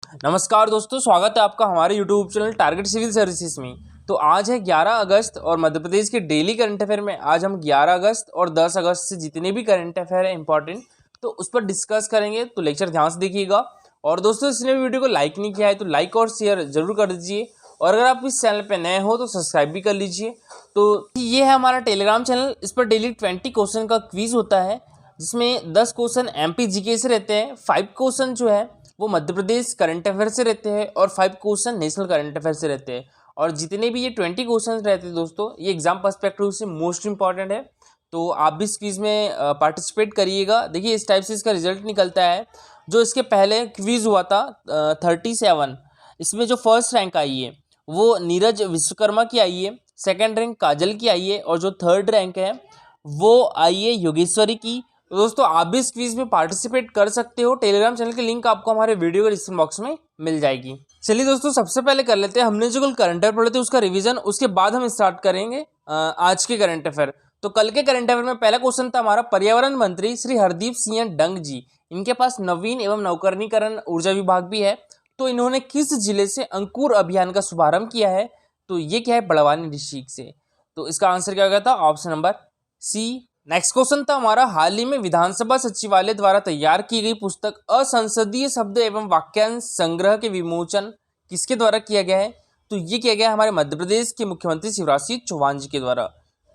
नमस्कार दोस्तों, स्वागत है आपका हमारे YouTube channel target civil services में। तो आज है 11 अगस्त और मध्य प्रदेश के डेली करंट अफेयर में आज हम 11 अगस्त और 10 अगस्त से जितने भी करंट अफेयर है इंपॉर्टेंट तो उस पर डिस्कस करेंगे। तो लेक्चर ध्यान से देखिएगा और दोस्तों इसने भी वीडियो को लाइक नहीं किया है तो लाइक और शेयर जरूर कर दीजिए और अगर आप इस चैनल पर नए हो तो सब्सक्राइब भी कर लीजिए। तो ये है हमारा टेलीग्राम चैनल, इस पर डेली 20 क्वेश्चन का क्विज होता है जिसमें 10 क्वेश्चन एमपी जीके से रहते हैं, 5 क्वेश्चन जो है वो मध्य प्रदेश करंट अफेयर से रहते हैं और 5 क्वेश्चन नेशनल करंट अफेयर से रहते हैं। और जितने भी ये 20 क्वेश्चन रहते हैं दोस्तों, ये एग्जाम पर्सपेक्टिव से मोस्ट इंपॉर्टेंट है। तो आप भी इस क्विज में पार्टिसिपेट करिएगा। देखिए इस टाइप से इसका रिजल्ट निकलता है। जो इसके पहले क्विज हुआ था 37, इसमें जो फर्स्ट रैंक आई है वो नीरज विश्वकर्मा की आई है, सेकेंड रैंक काजल की आई है और जो थर्ड रैंक है वो आई है योगेश्वरी की। तो दोस्तों आप भी इस क्विज में पार्टिसिपेट कर सकते हो। टेलीग्राम चैनल की लिंक आपको हमारे वीडियो के डिस्क्रिप्शन बॉक्स में मिल जाएगी। चलिए दोस्तों सबसे पहले कर लेते हैं, हमने जो कल करंट अफेयर पढ़े थे उसका रिवीजन, उसके बाद हम स्टार्ट करेंगे आज के करंट अफेयर। तो कल के करंट अफेयर में पहला क्वेश्चन था हमारा, पर्यावरण मंत्री श्री हरदीप सिंह डंग जी, इनके पास नवीन एवं नवकरणीकरण ऊर्जा विभाग भी है। तो इन्होंने किस जिले से अंकुर अभियान का शुभारंभ किया है? तो ये क्या है, बड़वानी डिस्ट्रिक्ट से। तो इसका आंसर क्या होगा था, option number C. Next question था हमारा, हाल ही में विधानसभा सचिवालय द्वारा तैयार की गई पुस्तक असंसदीय शब्द एवं वाक्यांश संग्रह के विमोचन किसके द्वारा किया गया है? तो ये किया गया हमारे मध्य प्रदेश के मुख्यमंत्री शिवराज सिंह चौहान जी के द्वारा।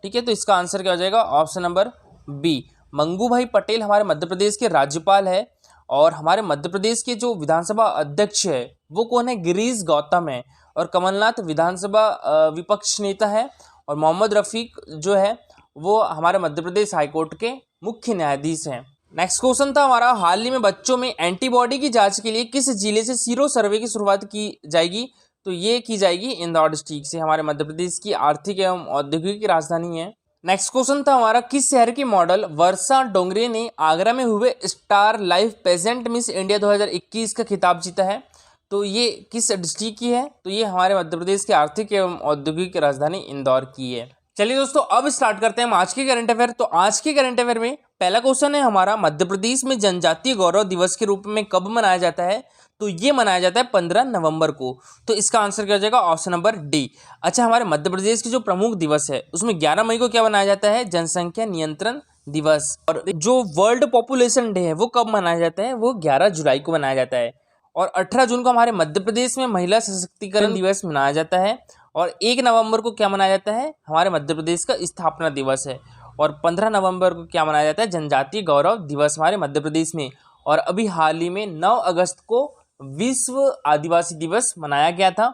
ठीक है, तो इसका आंसर क्या हो जाएगा, ऑप्शन नंबर बी। मंगू भाई पटेल हमारे मध्य प्रदेश के राज्यपाल है और हमारे मध्य प्रदेश के जो विधानसभा अध्यक्ष है वो कौन है, गिरीश गौतम है। और कमलनाथ विधानसभा विपक्ष नेता है और मोहम्मद रफीक जो है वो हमारे मध्य प्रदेश हाईकोर्ट के मुख्य न्यायाधीश हैं। नेक्स्ट क्वेश्चन था हमारा, हाल ही में बच्चों में एंटीबॉडी की जांच के लिए किस जिले से सीरो सर्वे की शुरुआत की जाएगी? तो ये की जाएगी इंदौर डिस्ट्रिक्ट से, हमारे मध्य प्रदेश की आर्थिक एवं औद्योगिक राजधानी है। नेक्स्ट क्वेश्चन था हमारा, किस शहर की मॉडल वर्षा डोंगरे ने आगरा में हुए star life pageant miss India 2021 का खिताब जीता है? तो ये किस डिस्ट्रिक्ट की है? तो ये हमारे मध्य प्रदेश की आर्थिक एवं औद्योगिक राजधानी इंदौर की है। चलिए दोस्तों अब स्टार्ट करते हैं हम आज के करंट अफेयर। तो आज के करंट अफेयर में पहला क्वेश्चन है हमारा, मध्य प्रदेश में जनजातीय गौरव दिवस के रूप में कब मनाया जाता है? तो ये मनाया जाता है 15 नवंबर को। तो इसका आंसर क्या हो जाएगा, ऑप्शन नंबर डी। अच्छा, हमारे मध्य प्रदेश के जो प्रमुख दिवस है उसमें 11 मई को क्या मनाया जाता है, जनसंख्या नियंत्रण दिवस। और जो वर्ल्ड पॉपुलेशन डे है वो कब मनाया जाता है, वो 11 जुलाई को मनाया जाता है। और 18 जून को हमारे मध्य प्रदेश में महिला सशक्तिकरण दिवस मनाया जाता है। और 1 नवंबर को क्या मनाया जाता है, हमारे मध्य प्रदेश का स्थापना दिवस है। और 15 नवंबर को क्या मनाया जाता है, जनजातीय गौरव दिवस हमारे मध्य प्रदेश में। और अभी हाल ही में 9 अगस्त को विश्व आदिवासी दिवस मनाया गया था।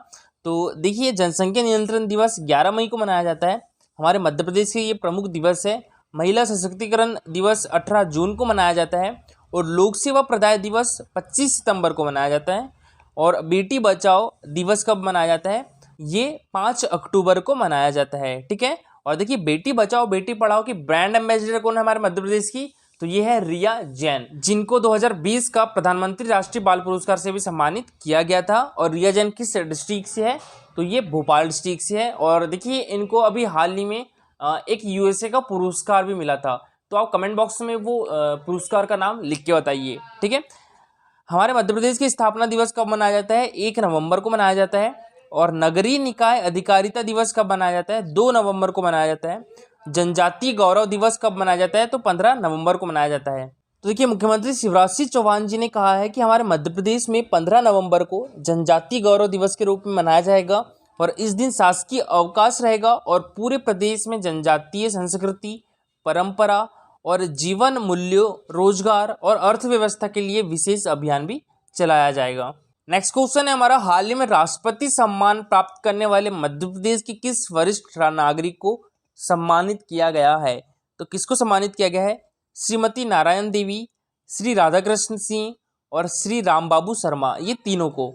तो देखिए जनसंख्या नियंत्रण दिवस 11 मई को मनाया जाता है, हमारे मध्य प्रदेश के ये प्रमुख दिवस है। महिला सशक्तिकरण दिवस 18 जून को मनाया जाता है और लोक सेवा प्रदाय दिवस 25 सितंबर को मनाया जाता है। और बेटी बचाओ दिवस कब मनाया जाता है, ये 5 अक्टूबर को मनाया जाता है। ठीक है, और देखिए बेटी बचाओ बेटी पढ़ाओ की ब्रांड एम्बेसडर कौन है हमारे मध्य प्रदेश की? तो ये है रिया जैन, जिनको 2020 का प्रधानमंत्री राष्ट्रीय बाल पुरस्कार से भी सम्मानित किया गया था। और रिया जैन किस डिस्ट्रिक्ट से है? तो ये भोपाल डिस्ट्रिक्ट से है। और देखिए इनको अभी हाल ही में एक यूएसए का पुरस्कार भी मिला था। तो आप कमेंट बॉक्स में वो पुरस्कार का नाम लिख के बताइए। ठीक है, हमारे मध्य प्रदेश की स्थापना दिवस कब मनाया जाता है? 1 नवंबर को मनाया जाता है। और नगरीय निकाय अधिकारिता दिवस कब मनाया जाता है? 2 नवंबर को मनाया जाता है। जनजातीय गौरव दिवस कब मनाया जाता है? तो 15 नवंबर को मनाया जाता है। तो देखिए मुख्यमंत्री शिवराज सिंह चौहान जी ने कहा है कि हमारे मध्य प्रदेश में 15 नवंबर को जनजातीय गौरव दिवस के रूप में मनाया जाएगा और इस दिन शासकीय अवकाश रहेगा और पूरे प्रदेश में जनजातीय संस्कृति, परंपरा और जीवन मूल्यों, रोजगार और अर्थव्यवस्था के लिए विशेष अभियान भी चलाया जाएगा। नेक्स्ट क्वेश्चन है हमारा, हाल ही में राष्ट्रपति सम्मान प्राप्त करने वाले मध्य प्रदेश के किस वरिष्ठ नागरिक को सम्मानित किया गया है? तो किसको सम्मानित किया गया है? श्रीमती नारायण देवी, श्री राधाकृष्ण सिंह और श्री रामबाबू शर्मा, ये तीनों को।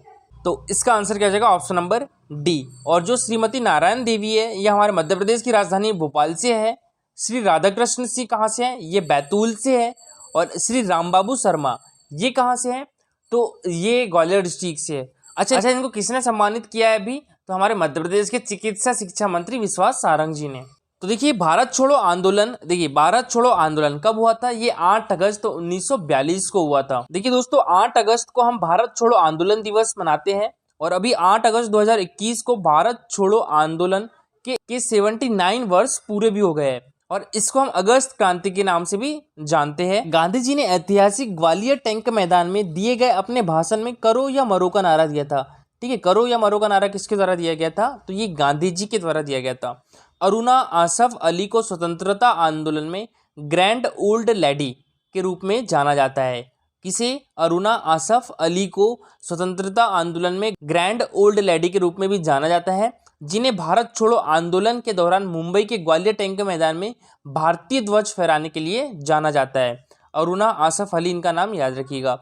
तो इसका आंसर क्या हो जाएगा, ऑप्शन नंबर डी। और जो श्रीमती नारायण देवी है ये हमारे मध्य प्रदेश की राजधानी भोपाल से है। श्री राधाकृष्ण सिंह कहाँ से है? ये बैतूल से है। और श्री रामबाबू शर्मा ये कहाँ से है? तो ये ग्वालियर डिस्ट्रिक्ट से है। अच्छा, इनको किसने सम्मानित किया है अभी? तो हमारे मध्य प्रदेश के चिकित्सा शिक्षा मंत्री विश्वास सारंग जी ने। तो देखिए भारत छोड़ो आंदोलन, देखिए भारत छोड़ो आंदोलन कब हुआ था? ये 8 अगस्त 1942 को हुआ था। देखिए दोस्तों 8 अगस्त को हम भारत छोड़ो आंदोलन दिवस मनाते हैं और अभी 8 अगस्त 2021 को भारत छोड़ो आंदोलन के 79 वर्ष पूरे भी हो गए हैं और इसको हम अगस्त क्रांति के नाम से भी जानते हैं। गांधी जी ने ऐतिहासिक ग्वालियर टैंक मैदान में दिए गए अपने भाषण में करो या मरो का नारा दिया था। ठीक है, करो या मरो का नारा किसके द्वारा दिया गया था? तो ये गांधी जी के द्वारा दिया गया था। अरुणा आसफ अली को स्वतंत्रता आंदोलन में ग्रैंड ओल्ड लेडी के रूप में जाना जाता है। किसे? अरुणा आसफ अली को स्वतंत्रता आंदोलन में ग्रैंड ओल्ड लेडी के रूप में भी जाना जाता है, जिन्हें भारत छोड़ो आंदोलन के दौरान मुंबई के ग्वालियर टैंक मैदान में भारतीय ध्वज फहराने के लिए जाना जाता है। अरुणा आसफ अली इनका नाम याद रखिएगा।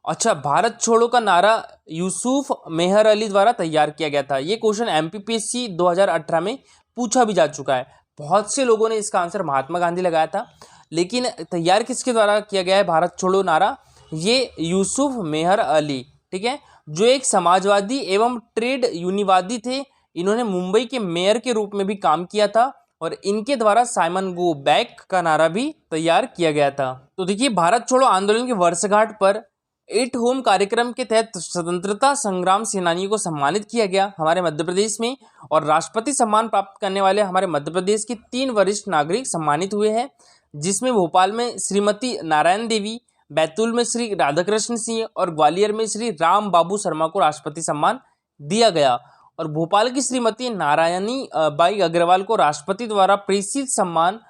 अच्छा, भारत छोड़ो का नारा यूसुफ मेहर अली द्वारा तैयार किया गया था। ये क्वेश्चन एमपीपीएससी 2018 में पूछा भी जा चुका है। बहुत से लोगों ने इसका आंसर महात्मा गांधी लगाया था, लेकिन तैयार किसके द्वारा किया गया है भारत छोड़ो नारा? ये यूसुफ मेहर अली, ठीक है, जो एक समाजवादी एवं ट्रेड यूनिवादी थे। इन्होंने मुंबई के मेयर के रूप में भी काम किया था और इनके द्वारा साइमन गो बैक का नारा भी तैयार किया गया था। तो देखिए भारत छोड़ो आंदोलन की वर्षगांठ पर एट होम कार्यक्रम के तहत स्वतंत्रता संग्राम सेनानियों को सम्मानित किया गया हमारे मध्य प्रदेश में और राष्ट्रपति सम्मान प्राप्त करने वाले हमारे मध्य प्रदेश के 3 वरिष्ठ नागरिक सम्मानित हुए हैं, जिसमें भोपाल में श्रीमती नारायण देवी, बैतूल में श्री राधाकृष्ण सिंह और ग्वालियर में श्री राम बाबू शर्मा को राष्ट्रपति सम्मान दिया गया और भोपाल की श्रीमती नारायणी बाई अग्रवाल को राष्ट्रपति द्वारा प्रेषित सम्मान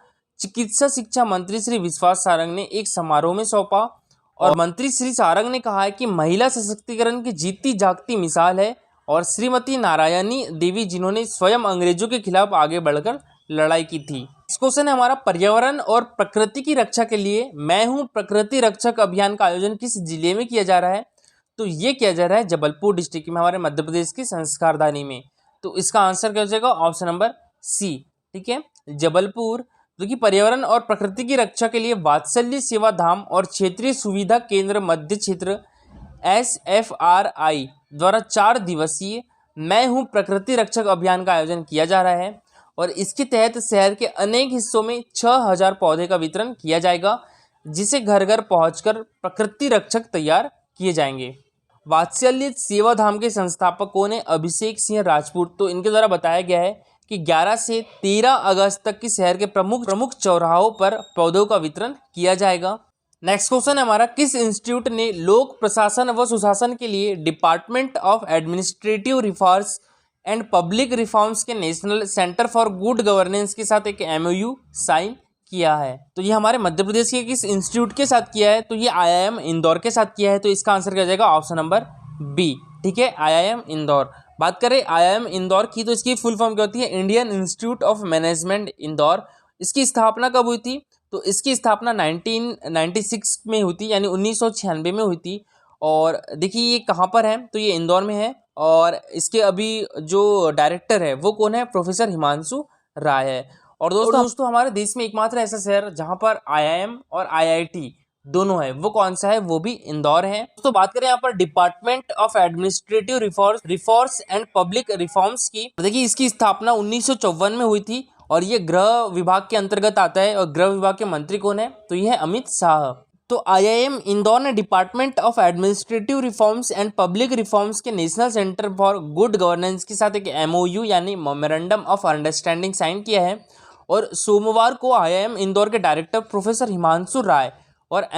चिकित्सा शिक्षा मंत्री श्री विश्वास सारंग ने एक समारोह में सौंपा और मंत्री श्री सारंग ने कहा है कि महिला सशक्तिकरण की जीती जागती मिसाल है और श्रीमती नारायणी देवी जिन्होंने स्वयं अंग्रेजों के खिलाफ आगे बढ़कर लड़ाई की थी। इस क्वेश्चन है हमारा पर्यावरण और प्रकृति की रक्षा के लिए मैं हूं प्रकृति रक्षक अभियान का आयोजन किस जिले में किया जा रहा है? तो ये किया जा रहा है जबलपुर डिस्ट्रिक्ट में, हमारे मध्य प्रदेश की संस्कारधानी में। तो इसका आंसर क्या हो जाएगा? ऑप्शन नंबर सी, ठीक है, जबलपुर। जो कि पर्यावरण और प्रकृति की रक्षा के लिए वात्सल्य सेवा धाम और क्षेत्रीय सुविधा केंद्र मध्य क्षेत्र SFRI द्वारा 4 दिवसीय मैं हूं प्रकृति रक्षक अभियान का आयोजन किया जा रहा है और इसके तहत शहर के अनेक हिस्सों में 6000 पौधे का वितरण किया जाएगा, जिसे घर घर पहुंचकर प्रकृति रक्षक तैयार किए जाएंगे। वात्सल्य सेवा धाम के संस्थापक कौन है? अभिषेक सिंह राजपूत। तो इनके द्वारा बताया गया है कि 11 से 13 अगस्त तक की शहर के प्रमुख चौराहों पर पौधों का वितरण किया जाएगा। नेक्स्ट क्वेश्चन है हमारा, किस इंस्टीट्यूट ने लोक प्रशासन व सुशासन के लिए department of administrative reforms and public reforms के national centre for good governance के साथ एक MOU साइन किया है? तो ये हमारे मध्य प्रदेश के किस इंस्टीट्यूट के साथ किया है? तो ये IIM इंदौर के साथ किया है। तो इसका आंसर क्या जाएगा? ऑप्शन नंबर बी, ठीक है, IIM इंदौर। बात करें IIM इंदौर की तो इसकी फुल फॉर्म क्या होती है? Indian institute of management Indore. इसकी स्थापना कब हुई थी? तो इसकी स्थापना 1996 में हुई थी, यानी 1996 में हुई थी। और देखिए ये कहाँ पर है? तो ये इंदौर में है और इसके अभी जो डायरेक्टर है वो कौन है? प्रोफेसर हिमांशु राय है। और दोस्तों हमारे देश में एकमात्र ऐसा शहर जहाँ पर IIM और IIT दोनों है, वो कौन सा है? वो भी इंदौर है। तो बात करें यहाँ पर department of administrative reforms and public reforms की, देखिए इसकी स्थापना 1954 में हुई थी और ये गृह विभाग के अंतर्गत आता है और गृह विभाग के मंत्री कौन है? तो ये है अमित शाह। तो IIM इंदौर ने department of administrative reforms and public reforms के national centre for good governance के साथ एक MOU यानी मेमोरेंडम ऑफ अंडरस्टैंडिंग साइन किया है और सोमवार को IIM इंदौर के डायरेक्टर प्रोफेसर हिमांशु राय और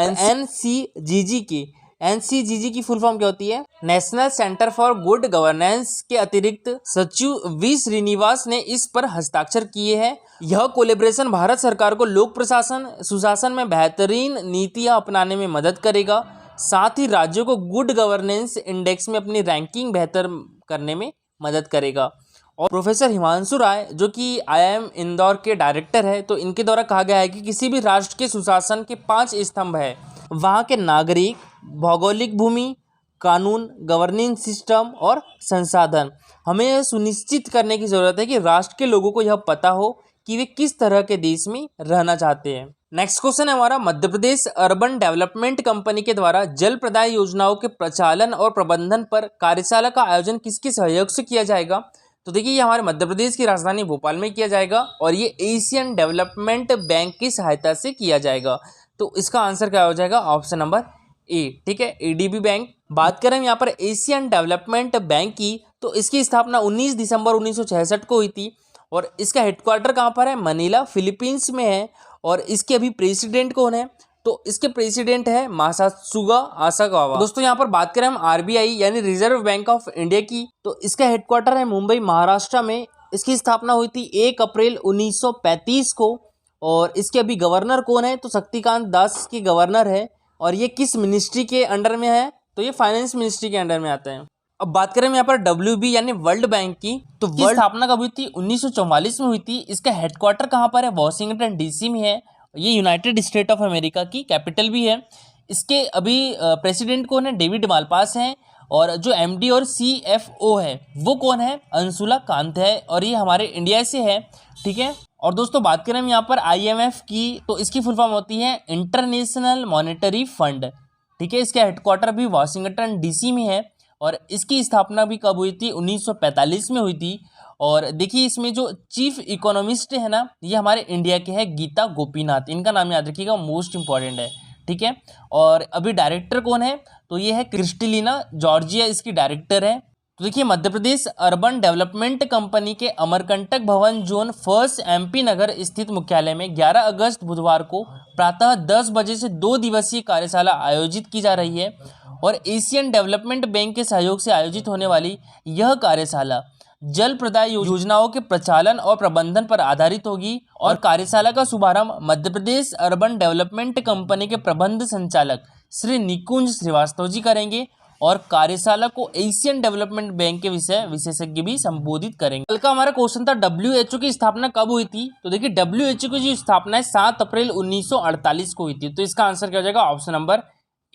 NCGG की फुल फॉर्म क्या होती है? National centre for good governance के अतिरिक्त सचिव V श्रीनिवास ने इस पर हस्ताक्षर किए हैं। यह कोलैबोरेशन भारत सरकार को लोक प्रशासन सुशासन में बेहतरीन नीतियां अपनाने में मदद करेगा, साथ ही राज्यों को गुड गवर्नेंस इंडेक्स में अपनी रैंकिंग बेहतर करने में मदद करेगा। और प्रोफेसर हिमांशु राय जो कि IIM इंदौर के डायरेक्टर है, तो इनके द्वारा कहा गया है कि किसी भी राष्ट्र के सुशासन के 5 स्तंभ है, वहाँ के नागरिक, भौगोलिक भूमि, कानून, गवर्निंग सिस्टम और संसाधन। हमें यह सुनिश्चित करने की ज़रूरत है कि राष्ट्र के लोगों को यह पता हो कि वे किस तरह के देश में रहना चाहते हैं। नेक्स्ट क्वेश्चन है हमारा, Madhya Pradesh urban development company के द्वारा जल प्रदाय योजनाओं के प्रचालन और प्रबंधन पर कार्यशाला का आयोजन किसके सहयोग से किया जाएगा? तो देखिए ये हमारे मध्य प्रदेश की राजधानी भोपाल में किया जाएगा और ये एशियन डेवलपमेंट बैंक की सहायता से किया जाएगा। तो इसका आंसर क्या हो जाएगा, ऑप्शन नंबर ए। ठीक है, एडीबी बैंक। बात करें यहाँ पर एशियन डेवलपमेंट बैंक की, तो इसकी स्थापना 19 दिसंबर 1966 को हुई थी और इसका हेडक्वार्टर कहाँ पर है, मनीला फिलीपींस में है। और इसके अभी प्रेसिडेंट कौन है, तो इसके प्रेसिडेंट है मासात्सुगा आसाकावा। दोस्तों यहाँ पर बात करें हम आरबीआई यानी रिजर्व बैंक ऑफ इंडिया की, तो इसका हेडक्वार्टर है मुंबई महाराष्ट्र में। इसकी स्थापना हुई थी 1 अप्रैल 1935 को और इसके अभी गवर्नर कौन है, तो शक्तिकांत दास की गवर्नर है। और ये किस मिनिस्ट्री के अंडर में है, तो ये फाइनेंस मिनिस्ट्री के अंडर में आता है। अब बात करें हम यहाँ पर डब्ल्यूबी यानी वर्ल्ड बैंक की, तो वर्ल्ड स्थापना कब हुई थी, 1944 में हुई थी। इसका हेडक्वार्टर कहाँ पर है, वॉशिंगटन डीसी में है। ये यूनाइटेड स्टेट ऑफ अमेरिका की कैपिटल भी है। इसके अभी प्रेसिडेंट कौन है, डेविड मालपास हैं। और जो एमडी और सीएफओ है वो कौन है, अंशुला कांत है और ये हमारे इंडिया से है। ठीक है, और दोस्तों बात करें हम यहाँ पर आईएमएफ की, तो इसकी फुल फॉर्म होती है इंटरनेशनल मॉनेटरी फंड। ठीक है, इसका हेडक्वार्टर भी वाशिंगटन डीसी में है और इसकी स्थापना भी कब हुई थी, 1945 में हुई थी। और देखिए इसमें जो चीफ इकोनॉमिस्ट है ना, ये हमारे इंडिया के हैं गीता गोपीनाथ, इनका नाम याद रखिएगा, मोस्ट इंपॉर्टेंट है। ठीक है, और अभी डायरेक्टर कौन है, तो ये है क्रिस्टलिना जॉर्जिया, इसकी डायरेक्टर है। तो देखिए Madhya Pradesh urban development company के अमरकंटक भवन जोन 1 एमपी नगर स्थित मुख्यालय में 11 अगस्त बुधवार को प्रातः 10 बजे से 2 दिवसीय कार्यशाला आयोजित की जा रही है। और एशियन डेवलपमेंट बैंक के सहयोग से आयोजित होने वाली यह कार्यशाला जल प्रदाय योजनाओं के प्रचालन और प्रबंधन पर आधारित होगी। और कार्यशाला का शुभारंभ Madhya Pradesh urban development company के प्रबंध संचालक श्री निकुंज श्रीवास्तव जी करेंगे और कार्यशाला को एशियन डेवलपमेंट बैंक के विषय विशेषज्ञ भी संबोधित करेंगे। कल का हमारा क्वेश्चन था डब्ल्यूएचओ की स्थापना कब हुई थी, तो देखिए डब्ल्यूएचओ की जो स्थापना है 7 अप्रैल 1948 को हुई थी। तो इसका आंसर क्या हो जाएगा, ऑप्शन नंबर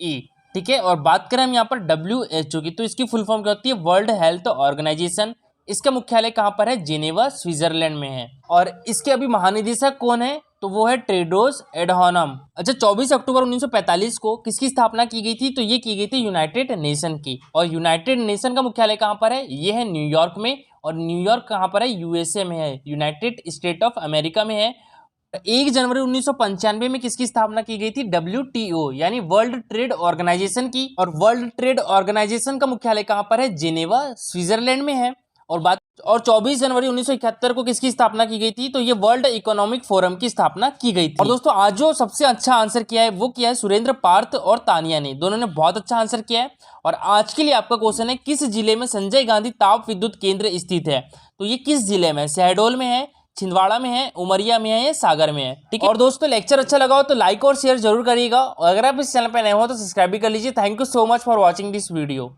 ए। ठीक है, और बात करें हम यहाँ पर डब्ल्यूएचओ की, तो इसकी फुल फॉर्म क्या होती है, वर्ल्ड हेल्थ ऑर्गेनाइजेशन। इसका मुख्यालय कहाँ पर है, जेनेवा स्विट्जरलैंड में है। और इसके अभी महानिदेशक कौन है, तो वो है टेड्रोस एडहानम। अच्छा, 24 अक्टूबर 1945 को किसकी स्थापना की गई थी, तो ये की गई थी यूनाइटेड नेशन की। और यूनाइटेड नेशन का मुख्यालय कहाँ पर है, ये है न्यूयॉर्क में। और न्यूयॉर्क कहाँ पर है, यूएसए में है, यूनाइटेड स्टेट ऑफ अमेरिका में है। 1 जनवरी 1995 में किसकी स्थापना की गई थी, डब्ल्यूटीओ यानी वर्ल्ड ट्रेड ऑर्गेनाइजेशन की। और वर्ल्ड ट्रेड ऑर्गेनाइजेशन का मुख्यालय कहाँ पर है, जेनेवा स्विट्जरलैंड में है। और 24 जनवरी 1971 को किसकी स्थापना की गई थी, तो ये वर्ल्ड इकोनॉमिक फोरम की स्थापना की गई थी। और दोस्तों आज जो सबसे अच्छा आंसर किया है वो किया है सुरेंद्र पार्थ और तानिया ने, दोनों ने बहुत अच्छा आंसर किया है। और आज के लिए आपका क्वेश्चन है, किस जिले में संजय गांधी ताप विद्युत केंद्र स्थित है, तो ये किस जिले में, शहडोल में है, छिंदवाड़ा में है, उमरिया में है या सागर में है। ठीक है, और दोस्तों लेक्चर अच्छा लगा हो तो लाइक और शेयर जरूर करिएगा और अगर आप इस चैनल पर नए हो तो सब्सक्राइब भी कर लीजिए। Thank you so much for watching this video.